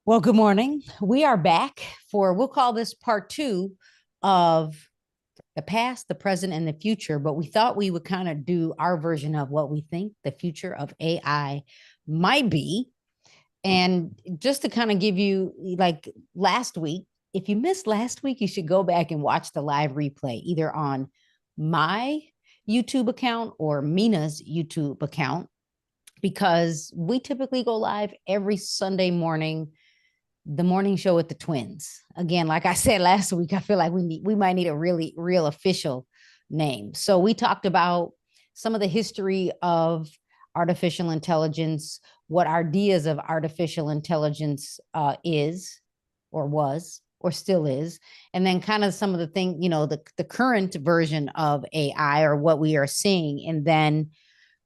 Well, good morning. We are back for, we'll call this part two of the past, the present, and the future. But we thought we would kind of do our version of what we think the future of AI might be. And just to kind of give you, like last week, if you missed last week, you should go back and watch the live replay either on my YouTube account or Mina's YouTube account, because we typically go live every Sunday morning, the morning show with the twins. Again, like I said last week, I feel like we might need a really real official name. So we talked about some of the history of artificial intelligence, what our ideas of artificial intelligence is, or was, or still is, and then kind of some of the thing, the current version of AI or what we are seeing, and then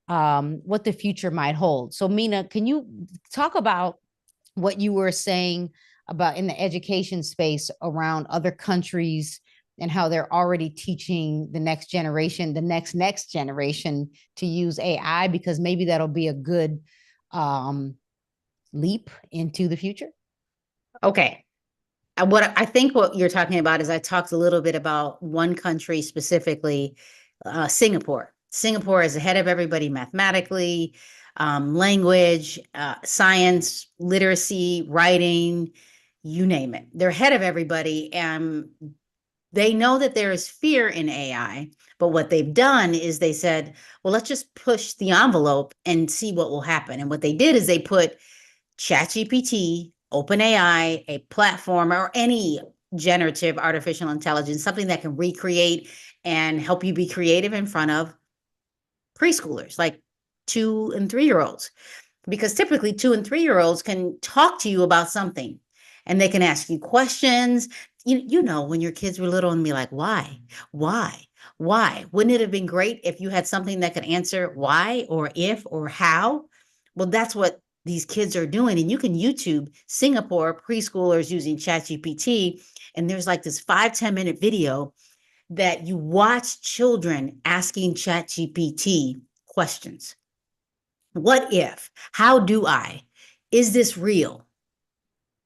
what the future might hold. So, Mina, can you talk about what you were saying about in the education space around other countries and how they're already teaching the next generation, the next generation to use AI, because maybe that'll be a good um, leap into the future? Okay. What I think what you're talking about is I talked a little bit about one country specifically, Singapore. Singapore is ahead of everybody mathematically, language, science, literacy, writing, you name it. They're ahead of everybody, and they know that there is fear in AI. But what they've done is they said, well, let's just push the envelope and see what will happen. And what they did is they put ChatGPT, OpenAI, a platform, or any generative artificial intelligence, something that can recreate and help you be creative in front of preschoolers, like 2 and 3 year olds. Because typically 2 and 3 year olds can talk to you about something and they can ask you questions. You know, when your kids were little and be like, why? Why? Why? Wouldn't it have been great if you had something that could answer why or if or how? Well, that's what these kids are doing. And you can YouTube Singapore preschoolers using ChatGPT. And there's like this 5-10 minute video that you watch children asking ChatGPT questions. What if? How do I? Is this real?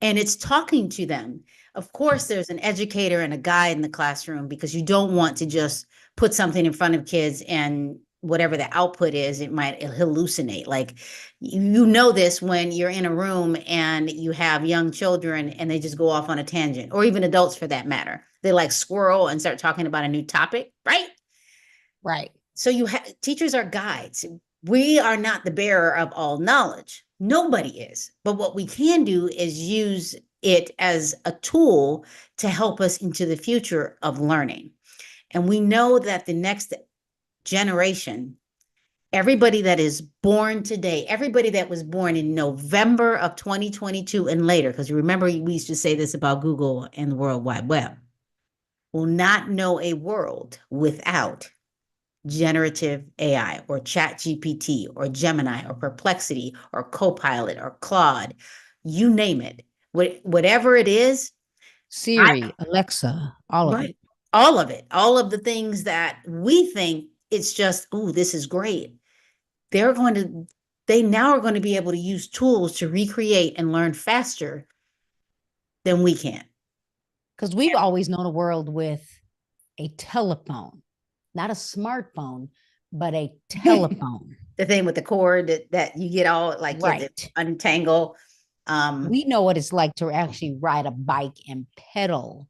And it's talking to them. Of course, there's an educator and a guide in the classroom because you don't want to just put something in front of kids and whatever the output is, it might hallucinate. Like, you know this when you're in a room and you have young children and they just go off on a tangent, or even adults for that matter. They like squirrel and start talking about a new topic, right? Right. So teachers are guides. We are not the bearer of all knowledge. Nobody is. But what we can do is use it as a tool to help us into the future of learning. And we know that the next generation, everybody that is born today, everybody that was born in November of 2022 and later, because remember, we used to say this about Google and the World Wide Web, will not know a world without generative AI or Chat GPT or Gemini or Perplexity or Copilot or Claude, you name it. Whatever it is, I Siri, Alexa, all of right. it. All of it, all of the things that we think it's just, oh, this is great. They're going to, they now are going to be able to use tools to recreate and learn faster than we can. Because we've always known a world with a telephone, not a smartphone, but a telephone. The thing with the cord that you get all like you have to Right. untangle. We know what it's like to actually ride a bike and pedal,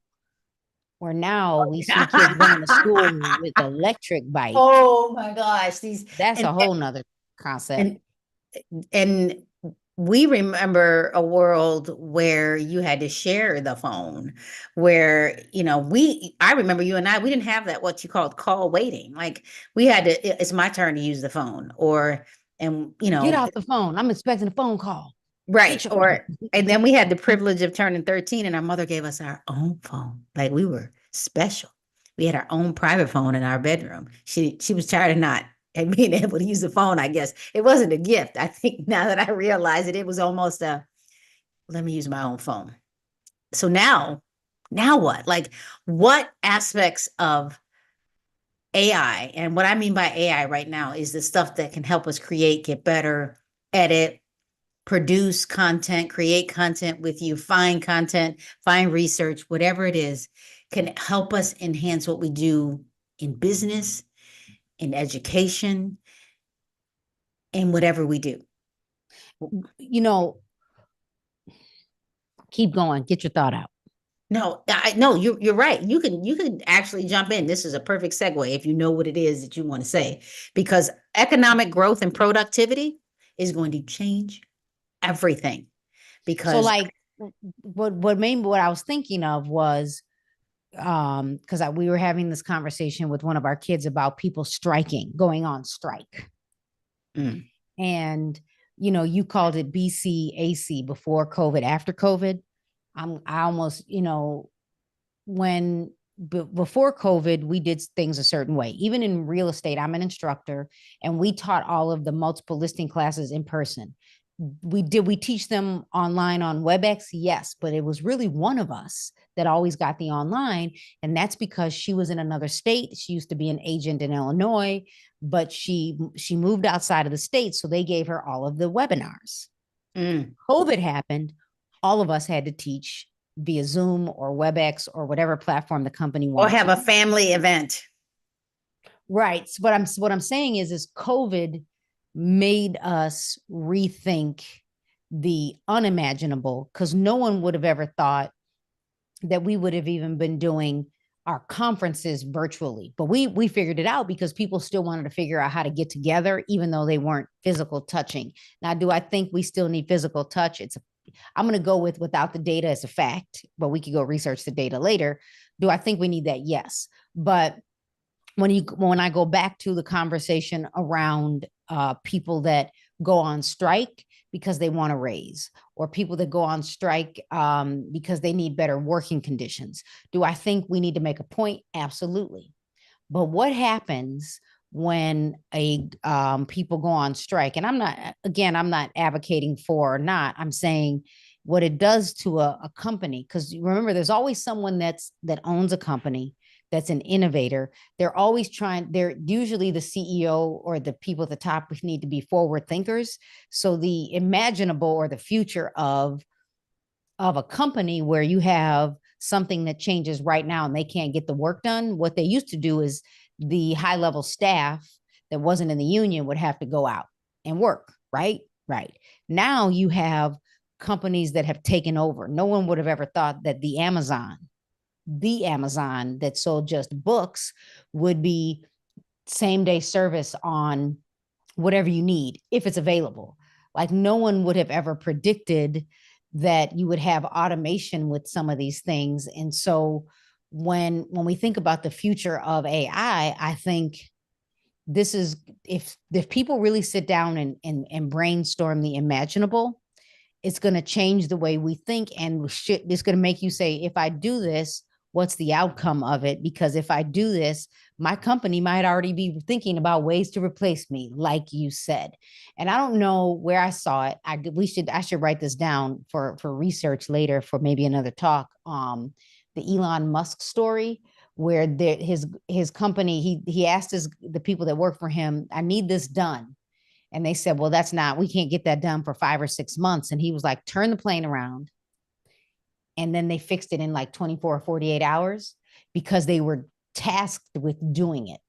where now we see kids running to school with electric bike. Oh my gosh, these That's and a whole nother concept. and and we remember a world where you had to share the phone, where I remember you and I, we didn't have that what you called call waiting. Like, we had to, it's my turn to use the phone, or and Get off the phone. I'm expecting a phone call. right, Get your or and then we had the privilege of turning 13 and our mother gave us our own phone. Like, we were special. We had our own private phone in our bedroom. She was tired of not and being able to use the phone. I guess it wasn't a gift. I think now that I realize it, it was almost a, let me use my own phone. So now what? Like, what aspects of AI, and what I mean by AI right now is the stuff that can help us create, get better, edit, produce content, create content with you, find content, find research, whatever it is, can help us enhance what we do in business, in education, in whatever we do. You know, keep going, get your thought out. No, no, you're right. You can actually jump in. This is a perfect segue if you know what it is that you want to say, because economic growth and productivity is going to change everything. So Because like what I was thinking of was because we were having this conversation with one of our kids about people striking, going on strike. mm, And you called it BCAC, before COVID, after COVID. I almost, when before COVID, we did things a certain way. Even in real estate, I'm an instructor, and we taught all of the multiple listing classes in person. We teach them online on WebEx? Yes, but it was really one of us that always got the online, and that's because she was in another state. She used to be an agent in Illinois, but she moved outside of the state, so they gave her all of the webinars. mm. COVID happened, all of us had to teach via Zoom or WebEx or whatever platform the company Or wanted have to. a family event. Right. So what I'm saying is COVID made us rethink the unimaginable, because no one would have ever thought that we would have even been doing our conferences virtually. But we figured it out because people still wanted to figure out how to get together, even though they weren't physical touching. Now, do I think we still need physical touch? I'm going to go with without the data as a fact, but we could go research the data later. Do I think we need that? Yes. But when I go back to the conversation around people that go on strike because they want to raise, or people that go on strike because they need better working conditions, do I think we need to make a point? Absolutely. But what happens when a people go on strike? And I'm not advocating for or not. I'm saying what it does to a company, because remember, there's always someone that owns a company, that's an innovator. They're usually the CEO or the people at the top need to be forward thinkers. So the imaginable or the future of a company where you have something that changes right now and they can't get the work done, what they used to do is the high level staff that wasn't in the union would have to go out and work, right? Right. Now you have companies that have taken over. No one would have ever thought that the Amazon that sold just books would be same day service on whatever you need if it's available. Like no one would have ever predicted that you would have automation with some of these things. And so when we think about the future of AI, I think this is, if people really sit down and brainstorm the imaginable, it's going to change the way we think, and it's going to make you say, if I do this, what's the outcome of it? Because if I do this, my company might already be thinking about ways to replace me, like you said. And I don't know where I saw it. I should write this down for research later, for maybe another talk. The Elon Musk story, where his company, he asked the people that work for him, I need this done. And they said, well, we can't get that done for 5 or 6 months. And he was like, turn the plane around. And then they fixed it in like 24 or 48 hours because they were tasked with doing it.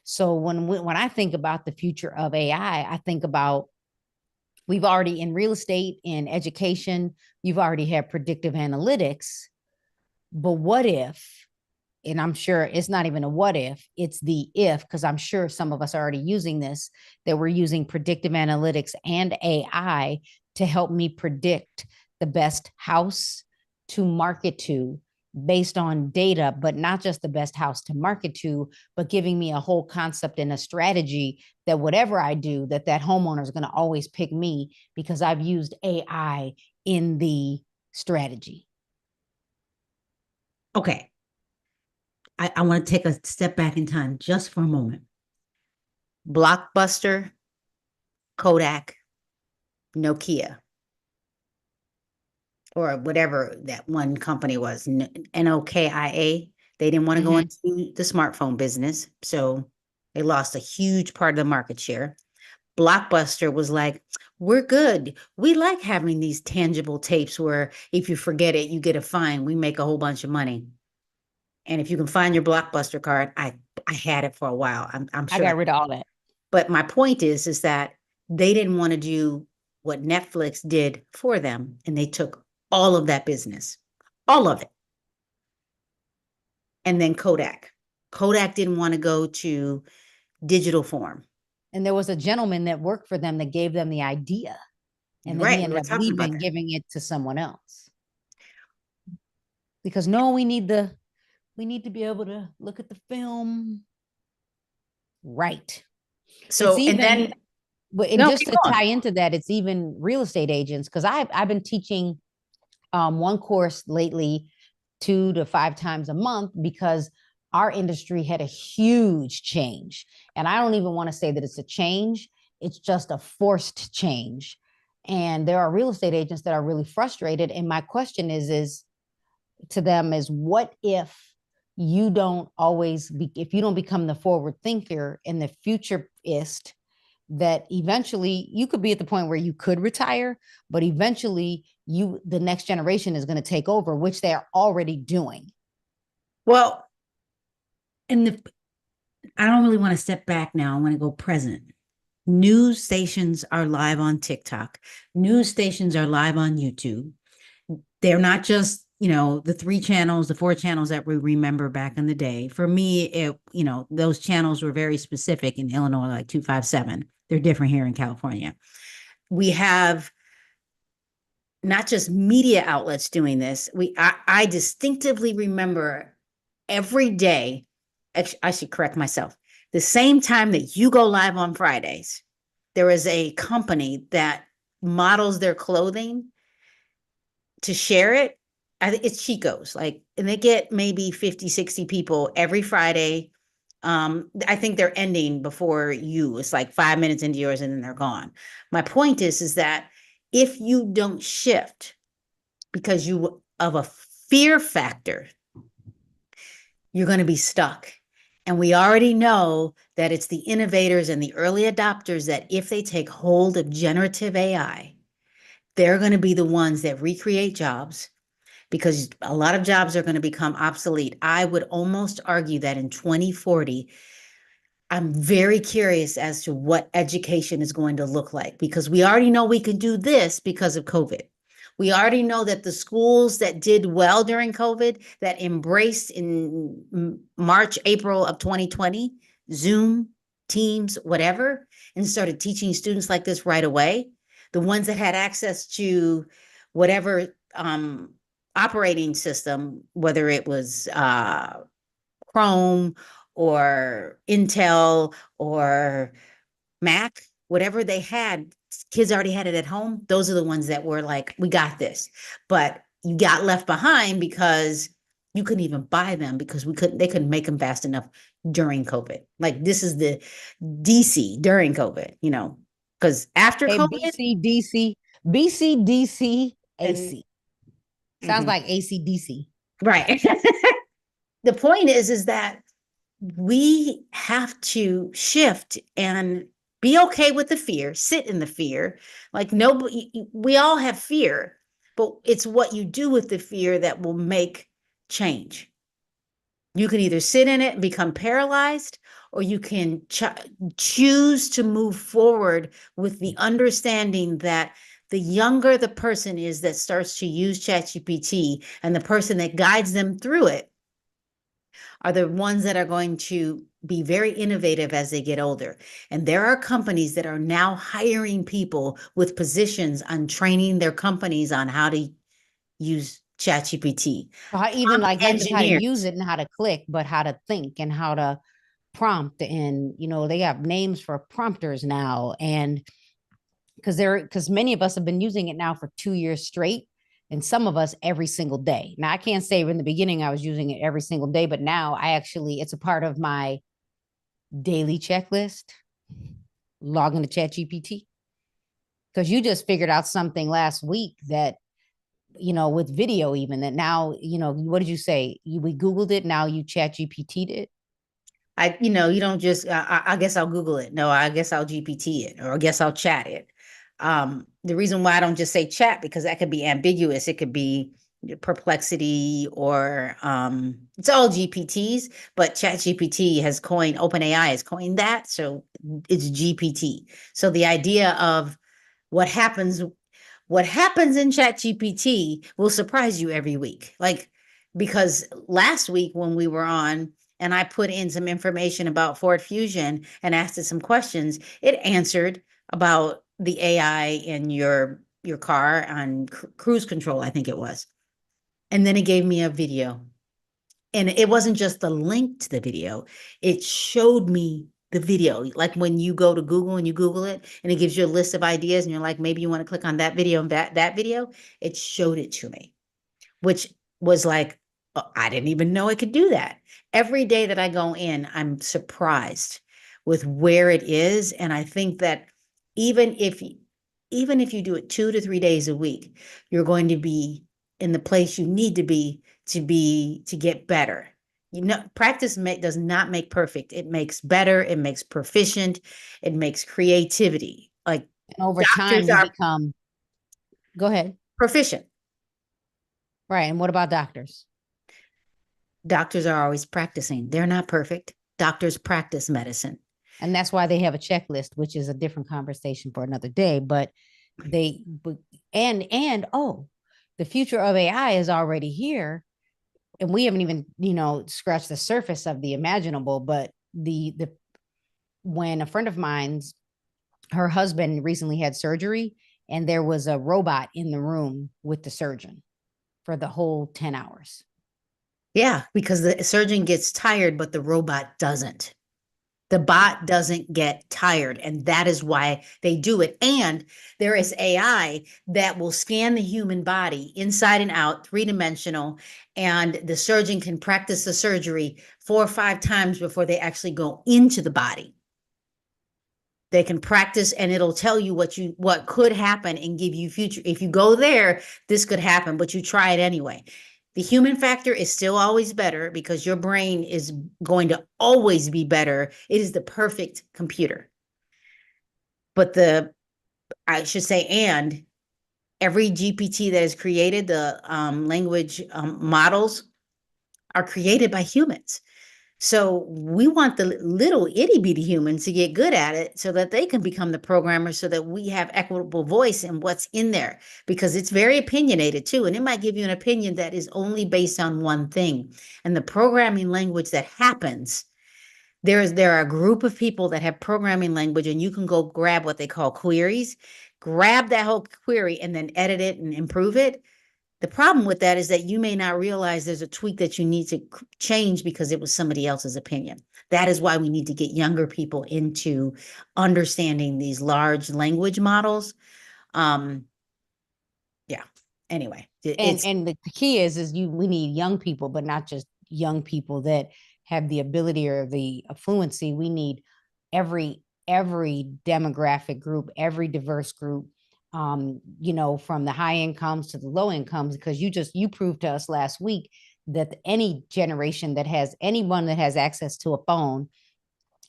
So when I think about the future of AI, I think about, we've already, in real estate, in education, you've already had predictive analytics. But what if, and I'm sure it's not even a what if, it's the if, because I'm sure some of us are already using this, that we're using predictive analytics and AI to help me predict the best house to market to based on data, but not just the best house to market to, but giving me a whole concept and a strategy that whatever I do, that homeowner is going to always pick me because I've used AI in the strategy. Okay. I want to take a step back in time just for a moment. Blockbuster, Kodak, Nokia, or whatever that one company was, Nokia. They didn't want to go Mm-hmm. into the smartphone business, so they lost a huge part of the market share. Blockbuster was like, We're good. We like having these tangible tapes where if you forget it, you get a fine. We make a whole bunch of money. And if you can find your Blockbuster card, I had it for a while. I'm I sure. got rid of all that. But my point is that they didn't want to do what Netflix did for them, and they took all of that business, all of it. And then Kodak didn't want to go to digital form. And there was a gentleman that worked for them that gave them the idea. You're And then he right. We ended were up talking leaving about and that. giving it to someone else. Because no, we need to be able to look at the film right. It's So, and even, then, and no, just keep to going. tie into that, it's even real estate agents. Because I've been teaching one course lately 2 to 5 times a month because our industry had a huge change. And I don't even want to say that it's a change, it's just a forced change. And there are real estate agents that are really frustrated. And my question is to them is what if you don't always be, if you don't become the forward thinker and the futurist, that eventually you could be at the point where you could retire, but eventually the next generation is going to take over, which they're already doing. Well, and I don't really want to step back now. I want to go present. News stations are live on TikTok. News stations are live on YouTube. They're not just, the 3 channels, the 4 channels that we remember back in the day. For me, those channels were very specific in Illinois, like 257. They're different here in California. We have not just media outlets doing this. I distinctively remember every day. I should correct myself. The same time that you go live on Fridays, there is a company that models their clothing to share it. I think it's Chico's, like, and they get maybe 50, 60 people every Friday. I think they're ending before you. It's like 5 minutes into yours and then they're gone. My point is that if you don't shift because you of a fear factor, you're going to be stuck. And we already know that it's the innovators and the early adopters that if they take hold of generative AI, they're going to be the ones that recreate jobs because a lot of jobs are going to become obsolete. I would almost argue that in 2040, I'm very curious as to what education is going to look like because we already know we can do this because of COVID. We already know that the schools that did well during COVID, that embraced in March, April of 2020, Zoom, Teams, whatever, and started teaching students like this right away, the ones that had access to whatever operating system, whether it was Chrome or Intel or Mac, whatever they had, kids already had it at home. Those are the ones that were like, we got this. But you got left behind because you couldn't even buy them because they couldn't make them fast enough during COVID. Like this is the DC during COVID, because after Hey, COVID BCDC, and AC. Sounds mhm, like ACDC. right. The point is that we have to shift and be okay with the fear, sit in the fear. Like nobody, we all have fear, but it's what you do with the fear that will make change. You can either sit in it and become paralyzed, or you can choose to move forward with the understanding that the younger the person is that starts to use ChatGPT and the person that guides them through it are the ones that are going to be very innovative as they get older. And there are companies that are now hiring people with positions on training their companies on how to use ChatGPT. Even like not just how to Engineers. use it and how to click, but how to think and how to prompt. And, they have names for prompters now. And because many of us have been using it now for 2 years straight. And some of us every single day. Now, I can't say in the beginning I was using it every single day, but now it's a part of my daily checklist, log into Chat GPT. Because you just figured out something last week that, with video, even that now, what did you say? We Googled it. Now you Chat GPT'd it. You don't just, I guess I'll Google it. No, I guess I'll GPT it, or I guess I'll chat it. The reason why I don't just say chat, because that could be ambiguous. It could be perplexity or it's all GPTs, but chat GPT has coined, OpenAI has coined that. So it's GPT. So the idea of what happens what happens in chat GPT will surprise you every week. Like, because last week when we were on and I put in some information about Ford Fusion and asked it some questions, it answered about the AI in your car on cruise control, I think it was. And then it gave me a video. And it wasn't just the link to the video, it showed me the video. Like when you go to Google and you Google it and it gives you a list of ideas and you're like, maybe you want to click on that video and that video, it showed it to me, which was like, oh, I didn't even know it could do that. Every day that I go in, I'm surprised with where it is. And I think that even if even if you do it 2 to 3 days a week, you're going to be in the place you need to be to get better. You know, practice does not make perfect. It makes better, it makes proficient, it makes creativity. Like And over time, doctors you are become, go ahead. proficient. Right. And what about doctors? Doctors are always practicing. They're not perfect. Doctors practice medicine. And that's why they have a checklist, which is a different conversation for another day. But they, oh, the future of AI is already here. And we haven't even, scratched the surface of the imaginable. But when a friend of mine's, her husband recently had surgery, and there was a robot in the room with the surgeon for the whole 10 hours. Yeah, because the surgeon gets tired, but the robot doesn't. The bot doesn't get tired, and that is why they do it. And there is AI that will scan the human body inside and out, three-dimensional, and the surgeon can practice the surgery 4 or 5 times before they actually go into the body. They can practice and it'll tell you what could happen and give you future. If you go there, this could happen, but you try it anyway. The human factor is still always better because your brain is going to always be better. It is the perfect computer. But I should say, and every GPT that is created, the language models are created by humans. So we want the little itty bitty humans to get good at it so that they can become the programmers so that we have equitable voice in what's in there, because it's very opinionated too. And it might give you an opinion that is only based on one thing. And the programming language that happens, there are a group of people that have programming language, and you can go grab what they call queries, grab that whole query and then edit it and improve it. The problem with that is that you may not realize there's a tweak that you need to change because it was somebody else's opinion. That is why we need to get younger people into understanding these large language models. Um, yeah. Anyway, and it's and the key is we need young people, but not just young people that have the ability or the fluency. We need every demographic group, every diverse group, from the high incomes to the low incomes, because you proved to us last week that any generation that has anyone that has access to a phone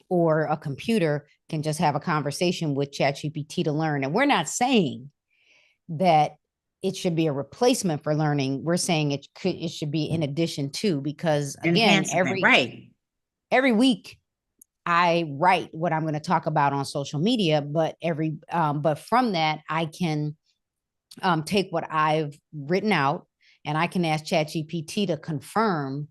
or a computer can just have a conversation with ChatGPT to learn. And we're not saying that it should be a replacement for learning. We're saying it should be in addition to, because again, enhancement, right? every week I write what I'm going to talk about on social media, but but from that I can take what I've written out, and I can ask ChatGPT to confirm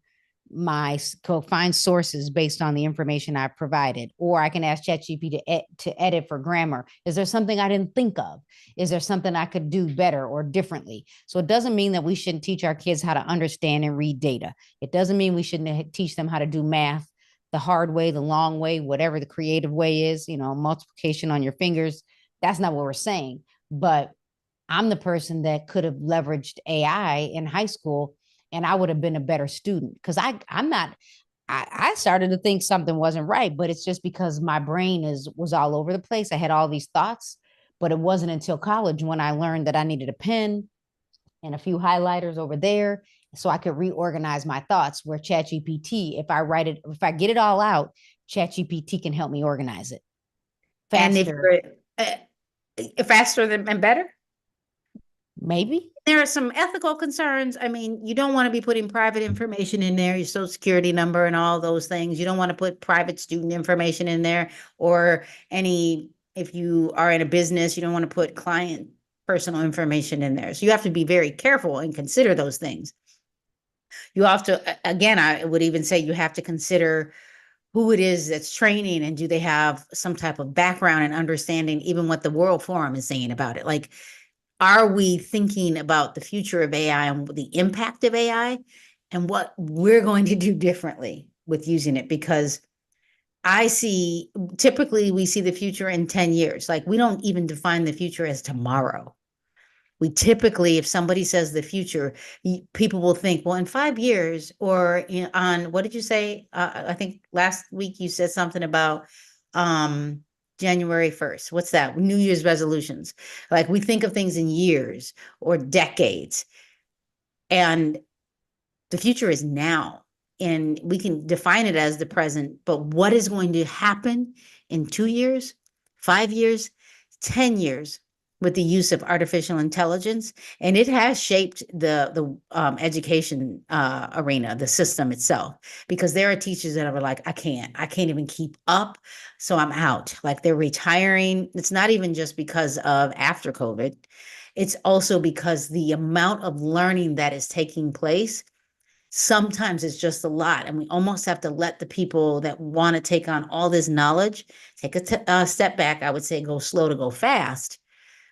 find sources based on the information I've provided. Or I can ask ChatGPT to edit for grammar. Is there something I didn't think of? Is there something I could do better or differently? So it doesn't mean that we shouldn't teach our kids how to understand and read data. It doesn't mean we shouldn't teach them how to do math the hard way, the long way, whatever the creative way is, multiplication on your fingers. That's not what we're saying. But I'm the person that could have leveraged AI in high school, and I would have been a better student, because I started to think something wasn't right, but it's just because my brain was all over the place. I had all these thoughts, but it wasn't until college when I learned that I needed a pen and a few highlighters over there so I could reorganize my thoughts, where ChatGPT, if I get it all out, ChatGPT can help me organize it And if faster. you're faster and better. Maybe. There are some ethical concerns. I mean, you don't want to be putting private information in there, your social security number and all those things. You don't want to put private student information in there, or any, if you are in a business, you don't want to put client personal information in there. So you have to be very careful and consider those things. You have to, again, I would even say you have to consider who it is that's training, and do they have some type of background and understanding, even what the World Forum is saying about it. Like, are we thinking about the future of AI and the impact of AI and what we're going to do differently with using it? Because I see, typically we see the future in 10 years. Like, we don't even define the future as tomorrow. We typically, if somebody says the future, people will think, well, in 5 years, or on, what did you say? I think last week you said something about January 1st. What's that? New Year's resolutions. Like, we think of things in years or decades, and the future is now. And we can define it as the present, but what is going to happen in 2 years, 5 years, 10 years with the use of artificial intelligence? And it has shaped the education arena, the system itself, because there are teachers that are like, I can't even keep up. So I'm out. Like, they're retiring. It's not even just because of after COVID. It's also because the amount of learning that is taking place, sometimes it's just a lot. And we almost have to let the people that want to take on all this knowledge take a step back. I would say go slow to go fast,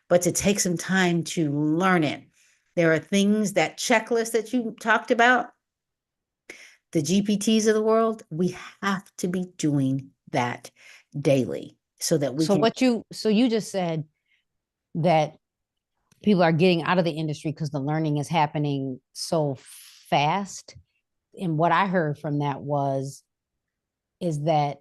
but to take some time to learn it. There are things, that checklist that you talked about, the GPTs of the world, we have to be doing that daily so that we can. So you just said that people are getting out of the industry because the learning is happening so fast. And what I heard from that is that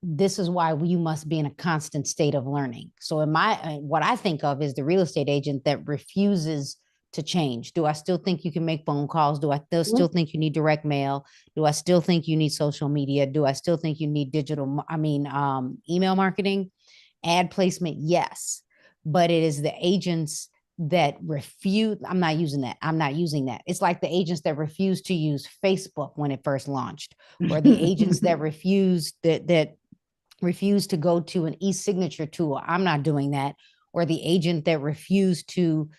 this is why you must be in a constant state of learning. So in my what I think of is the real estate agent that refuses to change. Do I still think you can make phone calls? Do I still think you need direct mail? Do I still think you need social media? Do I still think you need email marketing, ad placement? Yes, but it is the agents that refuse. I'm not using that. It's like the agents that refuse to use Facebook when it first launched, or the agents that refuse to go to an e-signature tool. I'm not doing that. Or the agent that refused to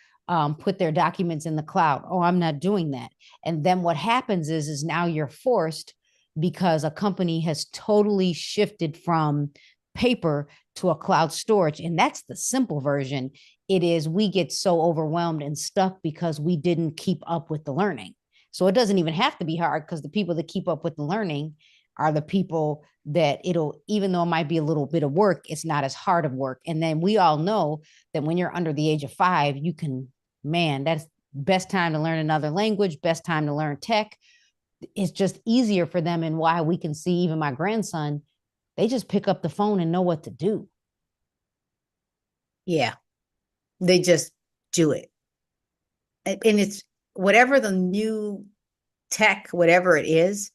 put their documents in the cloud. Oh, I'm not doing that. And then what happens is now you're forced, because a company has totally shifted from paper to a cloud storage. And that's the simple version. It is, we get so overwhelmed and stuck because we didn't keep up with the learning. So it doesn't even have to be hard, because the people that keep up with the learning are the people that even though it might be a little bit of work, it's not as hard of work. And then we all know that when you're under the age of 5, that's best time to learn another language, best time to learn tech. It's just easier for them. And why we can see even my grandson, they just pick up the phone and know what to do. Yeah, they just do it. And it's whatever the new tech, whatever it is,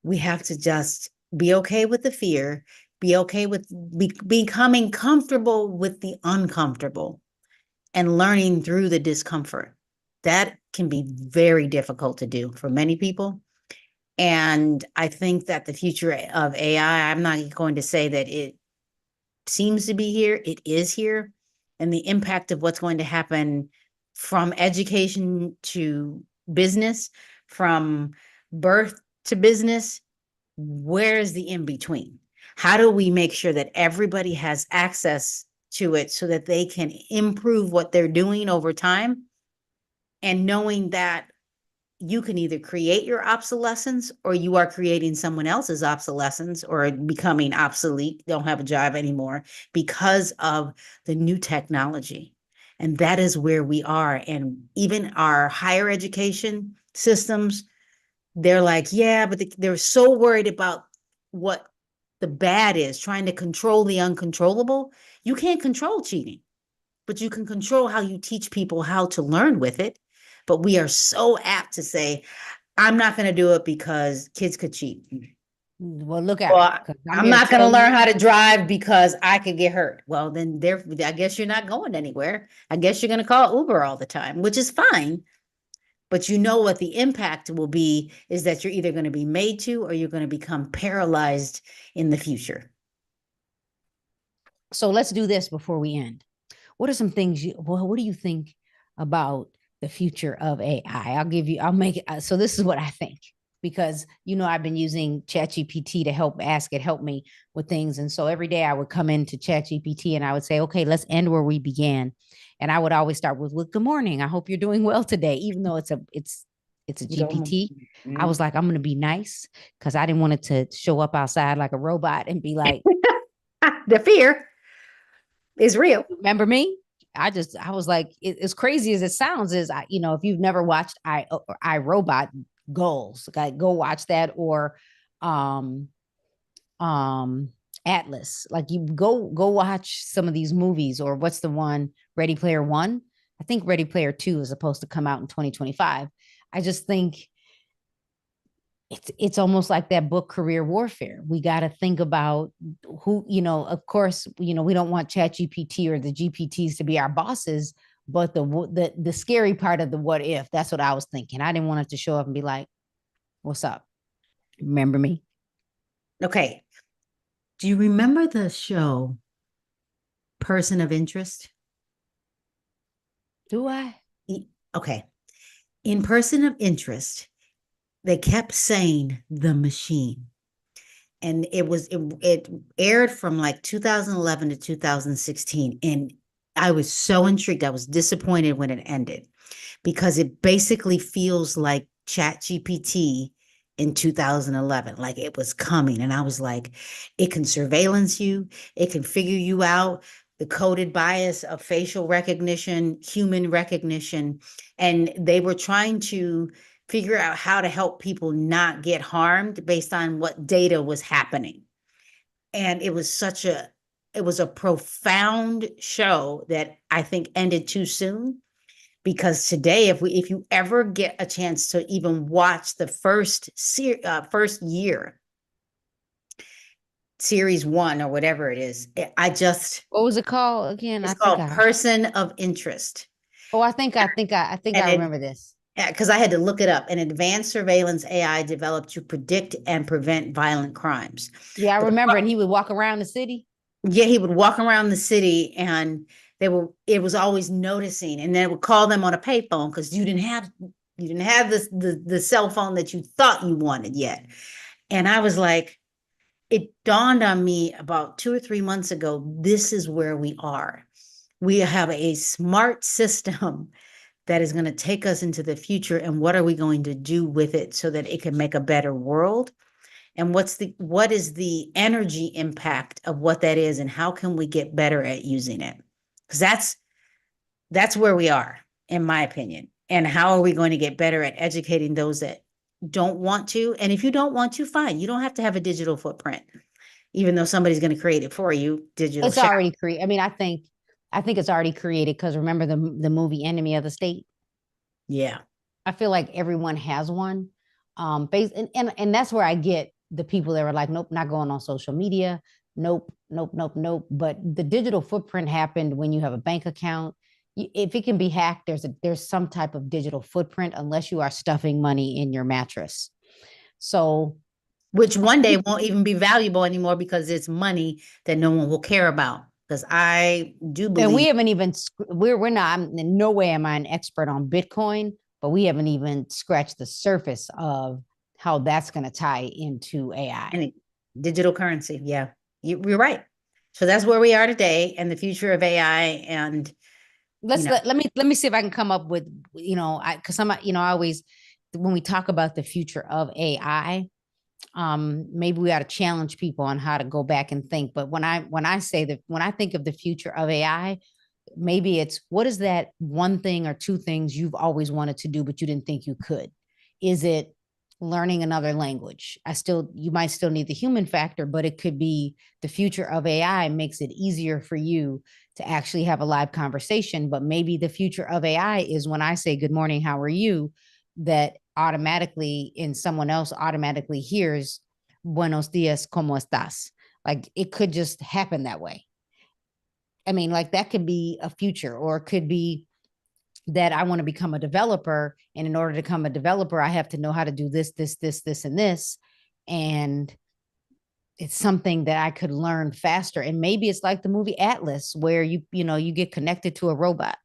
we have to just be okay with the fear, be okay with becoming comfortable with the uncomfortable, and learning through the discomfort. That can be very difficult to do for many people. And I think that the future of AI, I'm not going to say that it seems to be here, it is here. And the impact of what's going to happen from education to business, from birth to business, where's the in between? How do we make sure that everybody has access to it so that they can improve what they're doing over time? And knowing that you can either create your obsolescence, or you are creating someone else's obsolescence, or becoming obsolete, don't have a job anymore because of the new technology. And that is where we are. And even our higher education systems, they're like, yeah, but they're so worried about what the bad is, trying to control the uncontrollable. You can't control cheating, but you can control how you teach people how to learn with it. But we are so apt to say, I'm not going to do it because kids could cheat. Well, look out, Well, because I'm I'm here to not going to tell learn you. how to drive because I could get hurt. Well, then there, I guess you're not going anywhere. I guess you're going to call Uber all the time, which is fine. But you know what the impact will be is that you're either going to be made to or you're going to become paralyzed in the future. So let's do this before we end. What are some things what do you think about the future of AI? I'll make it. So this is what I think, because, I've been using ChatGPT to help me with things. And so every day I would come into ChatGPT and I would say, okay, let's end where we began. And I would always start with good morning. I hope you're doing well today, even though it's a GPT. I was like, I'm going to be nice because I didn't want it to show up outside like a robot and be like, The fear is real. remember me? I was like, as crazy as it sounds, if you've never watched I Robot Goals, like go watch that, or um um Atlas. Like, you go watch some of these movies, or what's the one, Ready Player One? I think Ready Player Two is supposed to come out in 2025. I just think it's almost like that book Career Warfare. We got to think about who, of course, we don't want Chat GPT or the GPTs to be our bosses, but the scary part of the what if, that's what I was thinking. I didn't want it to show up and be like, what's up? Remember me? Okay. Do you remember the show Person of Interest? Do I? Okay. In Person of Interest, they kept saying the machine. And it aired from like 2011 to 2016. And I was so intrigued. I was disappointed when it ended because it basically feels like Chat GPT in 2011, like it was coming. And I was like, it can surveillance you, it can figure you out, the coded bias of facial recognition, human recognition. And they were trying to figure out how to help people not get harmed based on what data was happening. And it was a profound show that I think ended too soon, because today, if you ever get a chance to even watch the first year, series one or whatever it is, I just What was it called again? it's called Person of Interest. Oh, I think I And it remember this. because I had to look it up. An advanced surveillance AI developed to predict and prevent violent crimes. Yeah, I But remember. And he would walk around the city. yeah, he would walk around the city and it was always noticing, and then it would call them on a payphone because you didn't have the cell phone that you thought you wanted yet. And I was like, it dawned on me about 2 or 3 months ago, this is where we are. We have a smart system that is going to take us into the future, and what are we going to do with it so that it can make a better world? And what is the energy impact of what that is, and how can we get better at using it? Because that's where we are, in my opinion. And how are we going to get better at educating those that don't want to? And if you don't want to, fine, you don't have to have a digital footprint, even though somebody's going to create it for you, digital It's shadow. already created. I mean, I think it's already created, because remember the movie Enemy of the State? Yeah. I feel like everyone has one. And that's where I get the people that were like, nope, not going on social media. Nope, nope, nope, nope. But the digital footprint happened when you have a bank account. If it can be hacked, there's some type of digital footprint, unless you are stuffing money in your mattress. So, Which one day won't even be valuable anymore because it's money that no one will care about. Because I do and we believe, haven't even we're not. In no way am I an expert on Bitcoin, but we haven't even scratched the surface of how that's going to tie into AI. and digital currency. Yeah, you're right. So that's where we are today, and the future of AI. And you Let's know, let me see if I can come up with, because I always, when we talk about the future of AI, maybe we ought to challenge people on how to go back and think. But when I think of the future of AI, maybe it's, what is that one thing or two things you've always wanted to do but you didn't think you could? Is it learning another language? You might still need the human factor, but it could be the future of AI makes it easier for you to actually have a live conversation. But maybe the future of AI is when I say good morning, how are you, that automatically, and someone else automatically hears buenos dias, ¿cómo estás? Like it could just happen that way. I mean, like that could be a future, or it could be that I want to become a developer. And in order to become a developer, I have to know how to do this, and this. And it's something that I could learn faster. And maybe it's like the movie Atlas, where you get connected to a robot.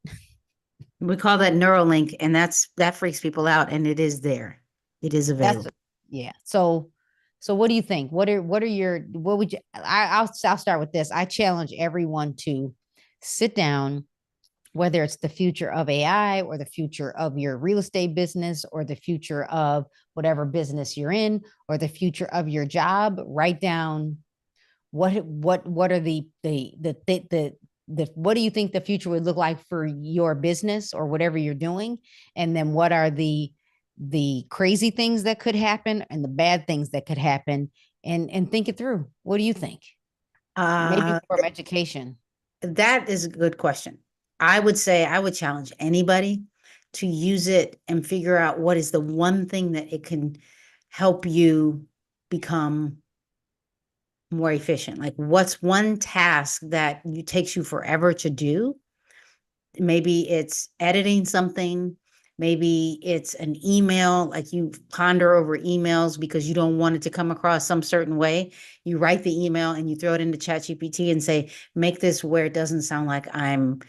We call that Neuralink, and that freaks people out, and it is there. It is That's available. yeah. So what do you think? What would you I'll start with this. I challenge everyone to sit down, whether it's the future of AI or the future of your real estate business or the future of whatever business you're in or the future of your job. Write down what are the what do you think the future would look like for your business or whatever you're doing, and then what are the crazy things that could happen and the bad things that could happen, and think it through. What do you think? Maybe Uh, from education. that is a good question. I would say I would challenge anybody to use it and figure out what is the one thing that it can help you become more efficient. Like what's one task that takes you forever to do? Maybe it's editing something. Maybe it's an email, like you ponder over emails because you don't want it to come across some certain way. You write the email and you throw it into ChatGPT and say, make this where it doesn't sound like I'm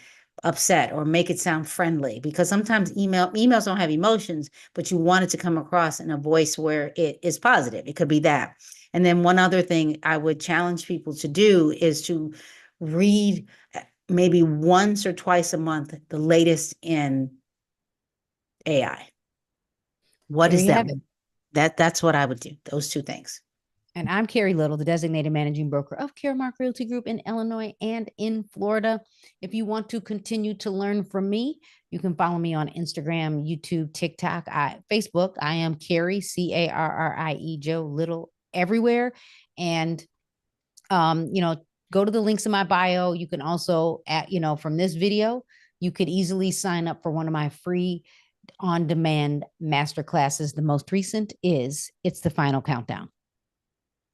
upset, or make it sound friendly, because sometimes emails don't have emotions, but you want it to come across in a voice where it is positive. It could be that. And then one other thing I would challenge people to do is to read maybe once or twice a month the latest in AI. What There is you that? have it. That's what I would do. Those two things. And I'm Carrie Little, the designated managing broker of Caremark Realty Group in Illinois and in Florida. If you want to continue to learn from me, you can follow me on Instagram, YouTube, TikTok, Facebook. I am Carrie, Carrie Joe Little, everywhere. And go to the links in my bio. You can also from this video, you could easily sign up for one of my free on-demand master classes. The most recent is It's the Final Countdown.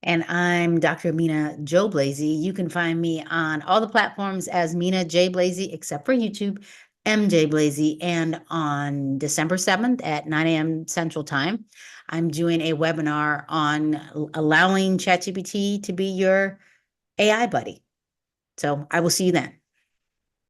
And I'm Dr. Mina Joe Blazy. You can find me on all the platforms as Mina J. Blazy, except for YouTube, MJ Blazy. And on December 7th at 9 a.m. Central Time, I'm doing a webinar on allowing ChatGPT to be your AI buddy. So I will see you then.